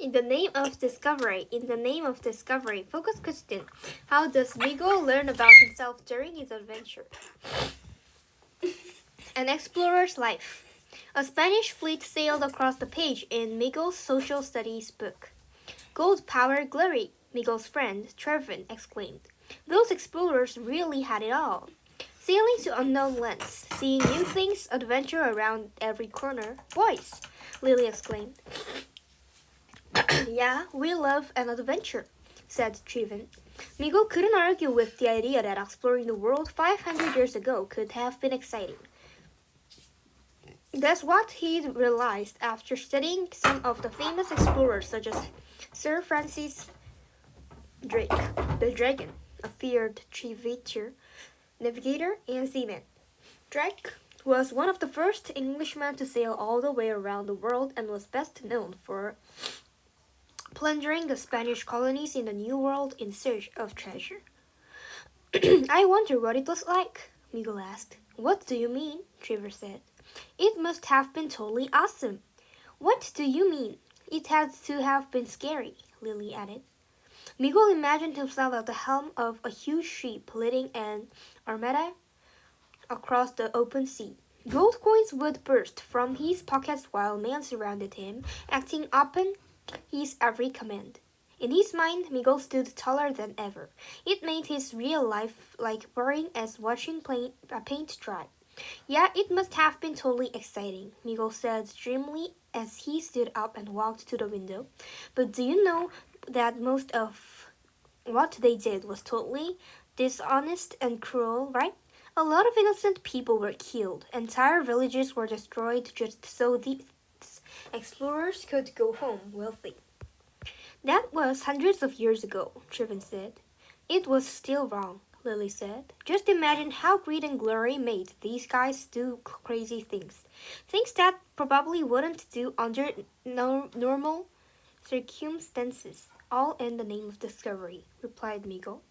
In the name of discovery, focus question. How does Miguel learn about himself during his adventure? An explorer's life. A Spanish fleet sailed across the page in Miguel's social studies book. Gold, power, glory, Miguel's friend, Trevin, exclaimed. Those explorers really had it all. Sailing to unknown lands, seeing new things, adventure around every corner. Boys, Lily exclaimed. Yeah, we love an adventure, said Trevin. Miguel couldn't argue with the idea that exploring the world 500 years ago could have been exciting. That's what he realized after studying some of the famous explorers such as Sir Francis Drake, the Dragon, a feared navigator, and seaman. Drake was one of the first Englishmen to sail all the way around the world and was best known for plundering the Spanish colonies in the New World in search of treasure. I wonder what it was like, Miguel asked. What do you mean? Trevor said. It must have been totally awesome. What do you mean? It had to have been scary, Lily added. Miguel imagined himself at the helm of a huge ship leading an armada across the open sea. Gold coins would burst from his pockets while men surrounded him, acting upon his every command. In his mind, Miguel stood taller than ever. It made his real life like boring as watching paint dry. Yeah, it must have been totally exciting, Miguel said dreamily as he stood up and walked to the window. But do you know that most of what they did was totally dishonest and cruel, right? A lot of innocent people were killed. Entire villages were destroyed just so these explorers could go home wealthy. That was hundreds of years ago, Trevin said. It was still wrong, Lily said. Just imagine how greed and glory made these guys do crazy things. Things that probably wouldn't do under normal circumstances. All in the name of discovery, replied Miguel.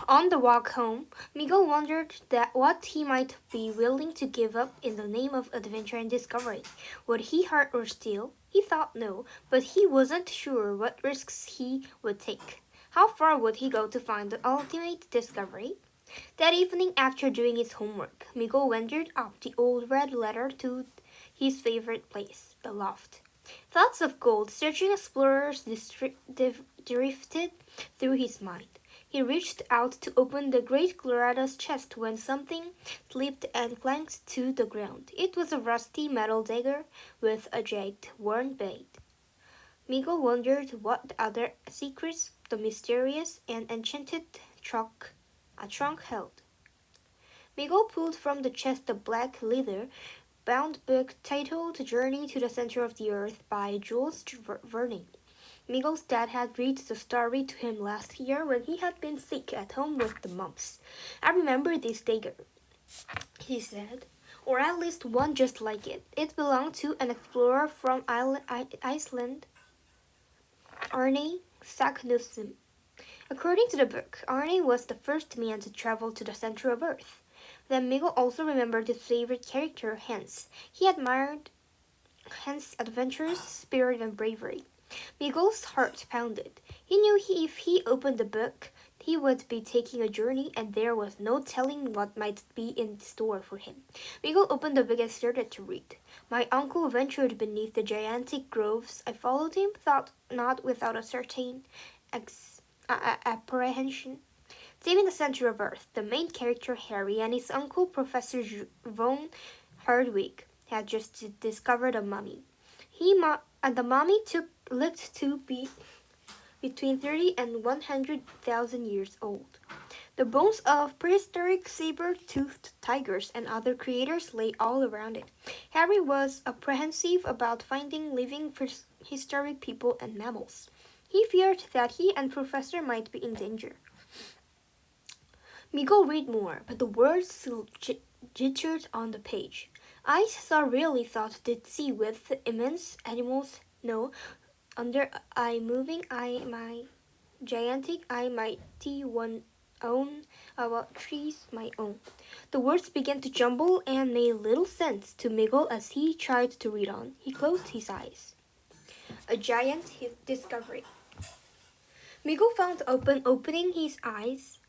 On the walk home, Miguel wondered what he might be willing to give up in the name of adventure and discovery. Would he hurt or steal? He thought no, but he wasn't sure what risks he would take. How far would he go to find the ultimate discovery? That evening, after doing his homework, Miguel wandered up the old red ladder to his favorite place, the loft. Thoughts of gold searching explorers drifted through his mind. He reached out to open the great Glorada's chest when something slipped and clanked to the ground. It was a rusty metal dagger with a jagged, worn blade. Miguel wondered what other secrets the mysterious and enchanted trunk held. Miguel pulled from the chest a black leather bound book titled Journey to the Center of the Earth by Jules Verne. Miguel's dad had read the story to him last year when he had been sick at home with the mumps. I remember this dagger, he said, or at least one just like it. It belonged to an explorer from Iceland, Arne Saknussemm. According to the book, Arne was the first man to travel to the center of Earth. Then Miguel also remembered his favorite character, Hans. He admired Hans' adventurous spirit and bravery. Miguel's heart pounded. He knew if he opened the book, he would be taking a journey, and there was no telling what might be in store for him. Miguel opened the book and started to read. My uncle ventured beneath the gigantic groves. I followed him, thought not without a certain apprehension. Saving the center of Earth, the main character Harry and his uncle Professor von Hardwick had just discovered a mummy. The mummy looked to be between 30 and 100,000 years old. The bones of prehistoric saber-toothed tigers and other creatures lay all around it. Harry was apprehensive about finding living prehistoric people and mammals. He feared that he and Professor might be in danger. Miguel read more, but the words still jittered on the page. I saw really thought did see with immense animals, no, under eye moving eye my gigantic eye mighty one own, about trees my own. The words began to jumble and made little sense to Miguel as he tried to read on. He closed his eyes. A giant discovery. Miguel found opening his eyes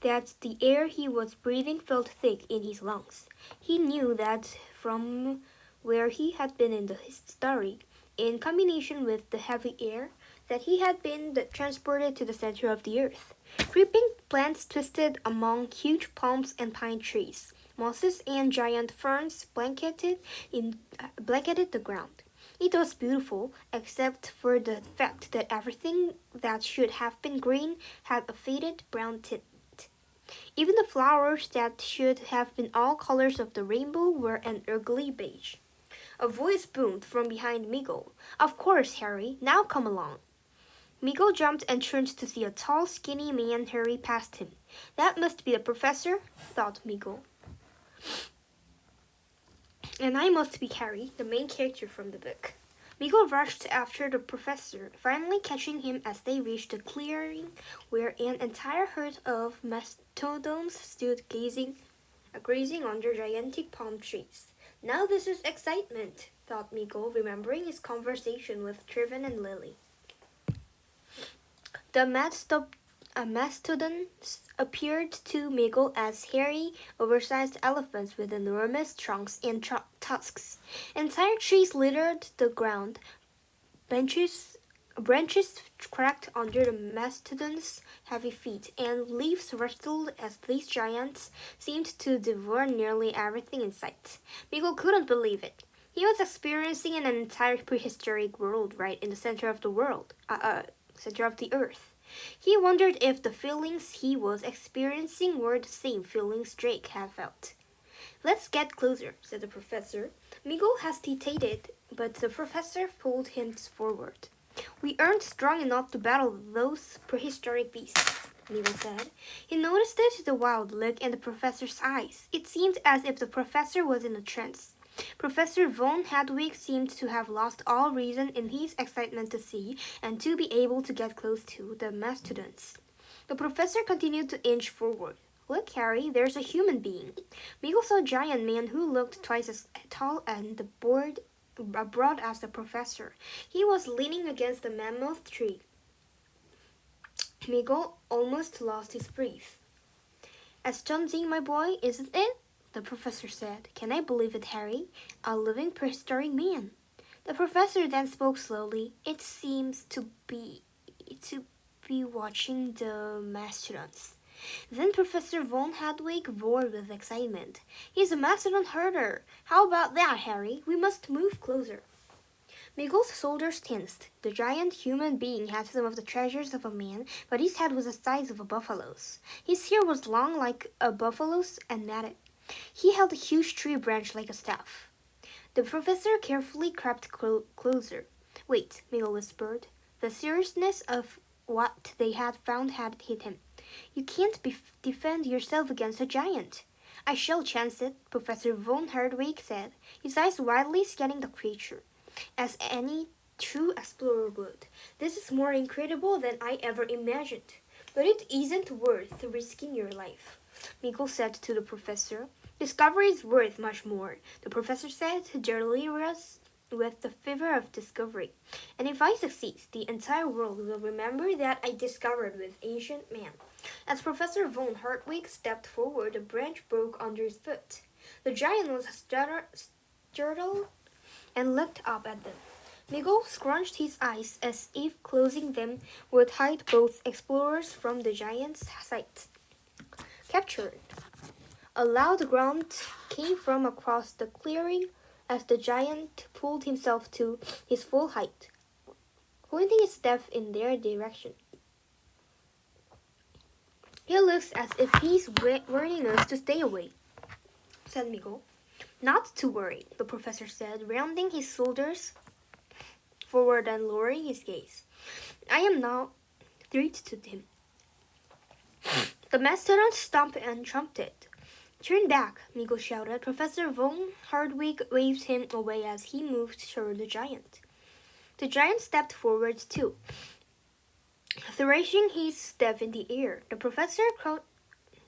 that the air he was breathing felt thick in his lungs. He knew that from where he had been in his story, in combination with the heavy air, that he had been transported to the center of the earth. Creeping plants twisted among huge palms and pine trees. Mosses and giant ferns blanketed the ground. It was beautiful, except for the fact that everything that should have been green had a faded brown tint. Even the flowers that should have been all colors of the rainbow were an ugly beige. A voice boomed from behind Miguel. "Of course, Harry. Now come along." Miguel jumped and turned to see a tall, skinny man hurry past him. "That must be the professor," thought Miguel. "And I must be Harry, the main character from the book." Miguel rushed after the professor, finally catching him as they reached a clearing where an entire herd of mastodons stood grazing under gigantic palm trees. "Now this is excitement," thought Miguel, remembering his conversation with Trivan and Lily. The mastodons appeared to Miguel as hairy, oversized elephants with enormous trunks and tusks. Entire trees littered the ground. Branches cracked under the mastodons' heavy feet, and leaves rustled as these giants seemed to devour nearly everything in sight. Miguel couldn't believe it. He was experiencing an entire prehistoric world right in the center of the center of the earth. He wondered if the feelings he was experiencing were the same feelings Drake had felt. "Let's get closer," said the professor. Miguel hesitated, but the professor pulled him forward. "We aren't strong enough to battle those prehistoric beasts," Miguel said. He noticed the wild look in the professor's eyes. It seemed as if the professor was in a trance. Professor von Hedwig seemed to have lost all reason in his excitement to see and to be able to get close to the mastodons. The professor continued to inch forward. "Look, Harry, there's a human being." Miguel saw a giant man who looked twice as tall and broad as the professor. He was leaning against the mammoth tree. Miguel almost lost his breath. "Astonishing, my boy, isn't it?" the professor said. "Can I believe it, Harry? A living prehistoric man." The professor then spoke slowly. "It seems to be watching the mastodons." Then Professor von Hedwig roared with excitement. "He's a mastodon herder! How about that, Harry? We must move closer." Miguel's shoulders tensed. The giant human being had some of the treasures of a man, but his head was the size of a buffalo's. His hair was long like a buffalo's and matted. He held a huge tree branch like a staff. The professor carefully crept closer. "Wait," Miguel whispered. The seriousness of what they had found had hit him. "You can't defend yourself against a giant." "I shall chance it," Professor von Herdwig said, his eyes widely scanning the creature, as any true explorer would. "This is more incredible than I ever imagined. But it isn't worth risking your life," Miguel said to the professor. "Discovery is worth much more," the professor said, delirious with the fever of discovery. "And if I succeed, the entire world will remember that I discovered with ancient man." As Professor von Hartwig stepped forward, a branch broke under his foot. The giant was startled and looked up at them. Miguel scrunched his eyes as if closing them would hide both explorers from the giant's sight. "Captured." A loud grunt came from across the clearing as the giant pulled himself to his full height, pointing his staff in their direction. "He looks as if he's warning us to stay away," said Miguel. "Not to worry," the professor said, rounding his shoulders forward and lowering his gaze. "I am now threat to him." The mastodon stomped and trumpeted. "Turn back," Miguel shouted. Professor von Hardwig waved him away as he moved toward the giant. The giant stepped forward too, thrashing his staff in the air. The professor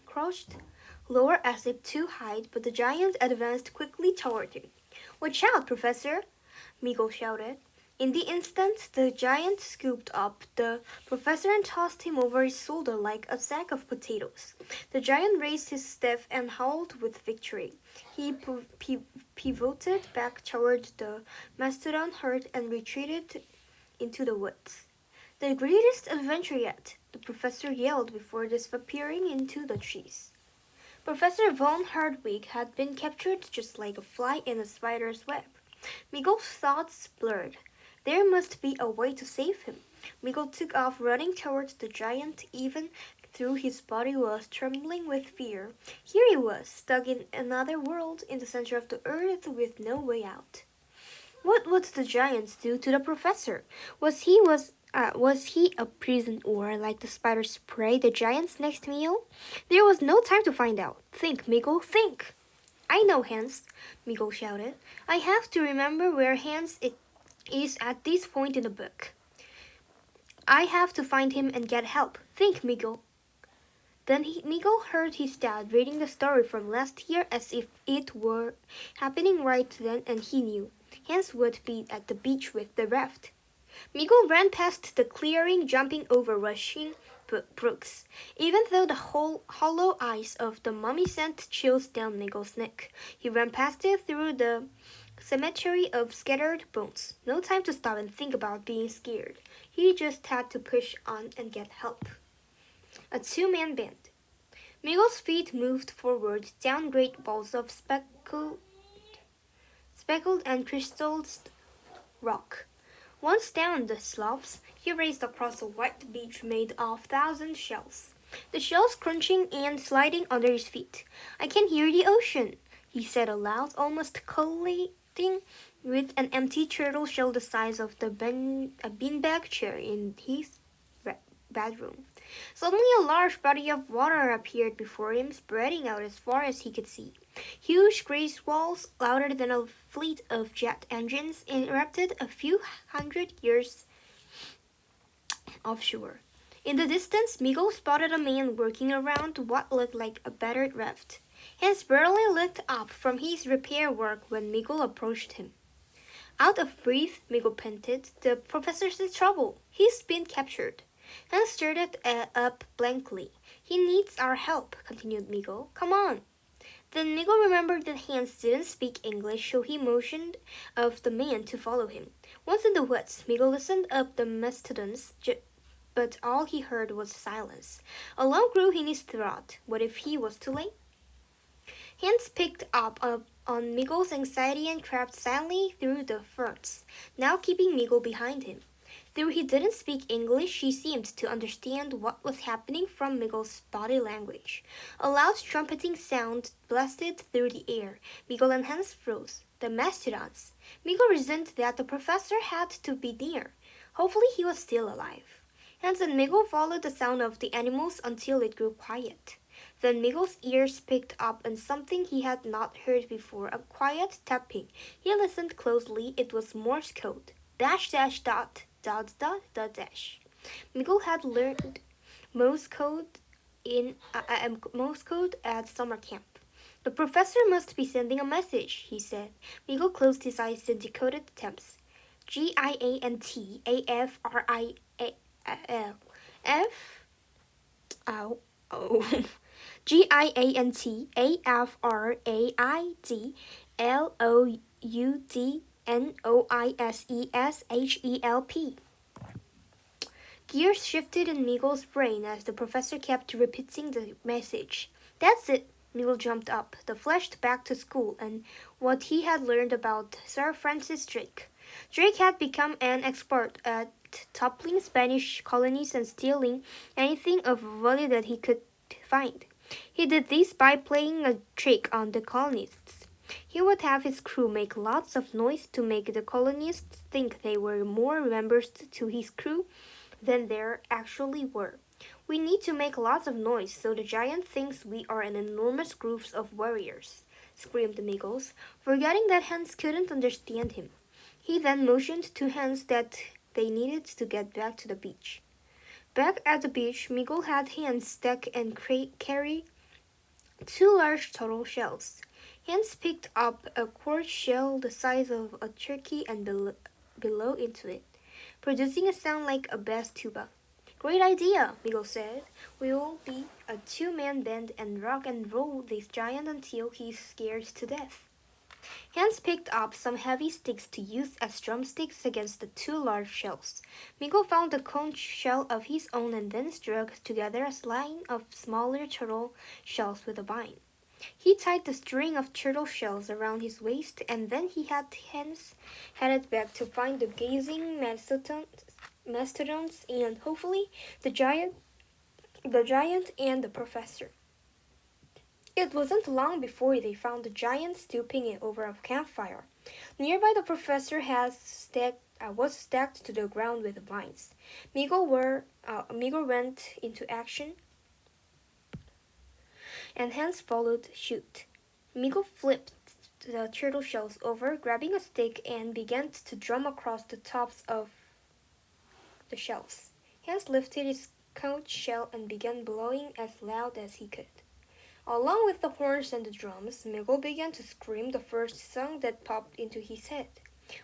crouched lower as if to hide, but the giant advanced quickly toward him. "Watch out, Professor!" Miguel shouted. In the instant, the giant scooped up the professor and tossed him over his shoulder like a sack of potatoes. The giant raised his staff and howled with victory. He pivoted back toward the mastodon herd and retreated into the woods. The greatest adventure yet, the professor yelled before disappearing into the trees. Professor von Hardwig had been captured just like a fly in a spider's web. Miguel's thoughts blurred. There must be a way to save him. Miguel took off running towards the giant even though his body was trembling with fear. Here he was, stuck in another world in the center of the earth with no way out. What would the giants do to the professor? Was he a prison or like the spiders prey the giant's next meal? There was no time to find out. Think, Miguel, think! I know, Hans, Miguel shouted. I have to remember where Hans is at this point in the book. I have to find him and get help. Think, Miguel. Then Miguel heard his dad reading the story from last year as if it were happening right then, and he knew. Hans would be at the beach with the raft. Miguel ran past the clearing, jumping over rushing brooks. Even though the hollow eyes of the mummy sent chills down Miguel's neck, he ran past it through the cemetery of scattered bones. No time to stop and think about being scared. He just had to push on and get help. A two-man band. Miguel's feet moved forward down great balls of speckled and crystallized rock. Once down the slopes, he raced across a white beach made of 1,000 shells. The shells crunching and sliding under his feet. I can hear the ocean, he said aloud, almost colliding with an empty turtle shell the size of a beanbag chair in his bedroom. Suddenly a large body of water appeared before him, spreading out as far as he could see. Huge gray squalls, louder than a fleet of jet engines, erupted a few hundred yards offshore. In the distance, Miguel spotted a man working around what looked like a battered raft. Hans barely looked up from his repair work when Miguel approached him. Out of breath, Miguel panted, "The professor's in trouble. He's been captured." Hans stared up blankly. "He needs our help," continued Miguel. "Come on." Then Miguel remembered that Hans didn't speak English, so he motioned of the man to follow him. Once in the woods, Miguel listened up the mastodons, but all he heard was silence. A lump grew in his throat. What if he was too late? Hans picked up on Miguel's anxiety and crept silently through the ferns, now keeping Miguel behind him. Though he didn't speak English, he seemed to understand what was happening from Miguel's body language. A loud trumpeting sound blasted through the air. Miguel and Hans froze. The mastodons. Miguel reasoned that the professor had to be near. Hopefully he was still alive. Hans and Miguel followed the sound of the animals until it grew quiet. Then Miguel's ears picked up on something he had not heard before, a quiet tapping. He listened closely. It was Morse code. Dash, dash, dot. Dot, dot, dot, dash. Miguel had learned Morse code at summer camp. The professor must be sending a message, he said. Miguel closed his eyes and decoded the temps. GIANTAFRIAL F O O GIANTAFRAIDLOUDNOISESHELP. Gears shifted in Miguel's brain as the professor kept repeating the message. That's it. Miguel jumped up. The flashed back to school and what he had learned about Sir Francis Drake. Drake had become an expert at toppling Spanish colonies and stealing anything of value that he could find. He did this by playing a trick on the colonists. He would have his crew make lots of noise to make the colonists think they were more members to his crew than there actually were. We need to make lots of noise so the giant thinks we are an enormous group of warriors, screamed Miguel, forgetting that Hans couldn't understand him. He then motioned to Hans that they needed to get back to the beach. Back at the beach, Miguel had Hans stack and carry 2 large turtle shells. Hans picked up a quartz shell the size of a turkey and below into it, producing a sound like a bass tuba. Great idea, Miguel said. We'll be a two-man band and rock and roll this giant until he's scared to death. Hans picked up some heavy sticks to use as drumsticks against the two large shells. Miguel found a conch shell of his own and then struck together a line of smaller turtle shells with a vine. He tied the string of turtle shells around his waist, and then he had Hans headed back to find the gazing mastodons and hopefully the giant and the professor. It wasn't long before they found the giant stooping over a campfire. Nearby, the professor was stacked to the ground with vines. Miguel went into action, and Hans followed suit. Miguel flipped the turtle shells over, grabbing a stick, and began to drum across the tops of the shells. Hans lifted his conch shell and began blowing as loud as he could. Along with the horns and the drums, Miguel began to scream the first song that popped into his head.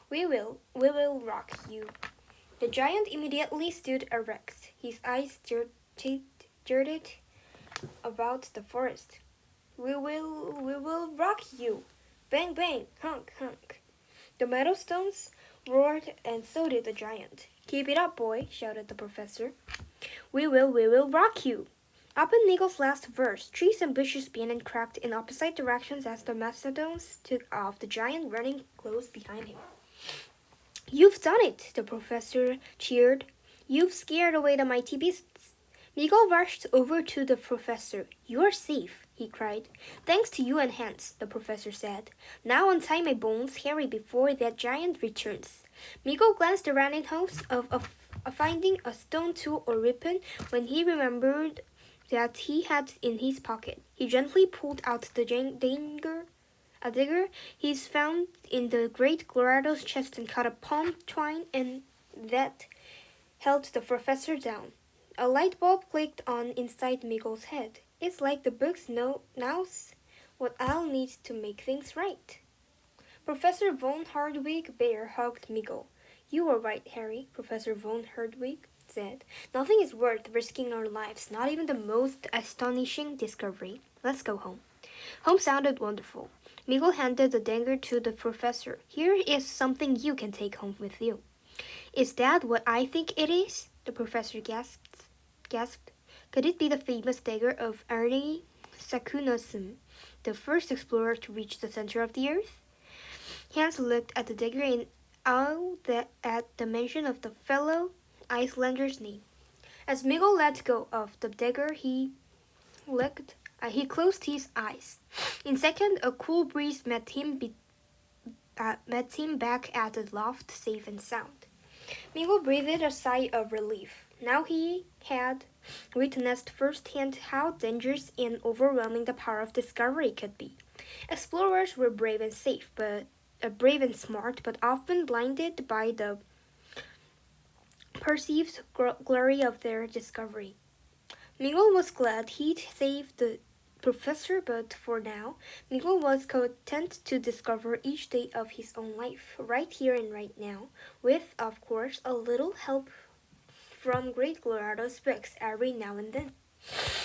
We will rock you. The giant immediately stood erect, his eyes darted about the forest. We will rock you. Bang, bang, honk, honk. The meadow stones roared, and so did the giant. Keep it up, boy, shouted the professor. We will rock you. Up in Miguel's last verse, trees and bushes bent and cracked in opposite directions as the mastodons took off, the giant running close behind him. You've done it, the professor cheered. You've scared away the mighty beasts. Miguel rushed over to the professor. You're safe, he cried. Thanks to you and Hans, the professor said. Now untie my bones, Harry, before that giant returns. Miguel glanced around in hopes of finding a stone tool or weapon when he remembered that he had in his pocket. He gently pulled out the dagger he's found in the great Colorado's chest and cut a palm twine, and that held the professor down. A light bulb clicked on inside Miguel's head. It's like the books knows what I'll need to make things right. Professor von Hardwig Bear hugged Miguel. You were right, Harry, Professor von Hardwig said. Nothing is worth risking our lives, not even the most astonishing discovery. Let's go home. Home sounded wonderful. Miguel handed the dagger to the professor. Here is something you can take home with you. Is that what I think it is? The professor gasped. Could it be the famous dagger of Arne Saknussemm, the first explorer to reach the center of the earth? Hans looked at the dagger and awed at the mention of the fellow Icelander's name. As Miguel let go of the dagger, he closed his eyes. In a second, a cool breeze met him back at the loft, safe and sound. Miguel breathed a sigh of relief. Now he had witnessed firsthand how dangerous and overwhelming the power of discovery could be. Explorers were brave and smart, but often blinded by the perceived glory of their discovery. Miguel was glad he'd saved the professor, but for now, Miguel was content to discover each day of his own life, right here and right now, with, of course, a little help from Great Colorado's books every now and then.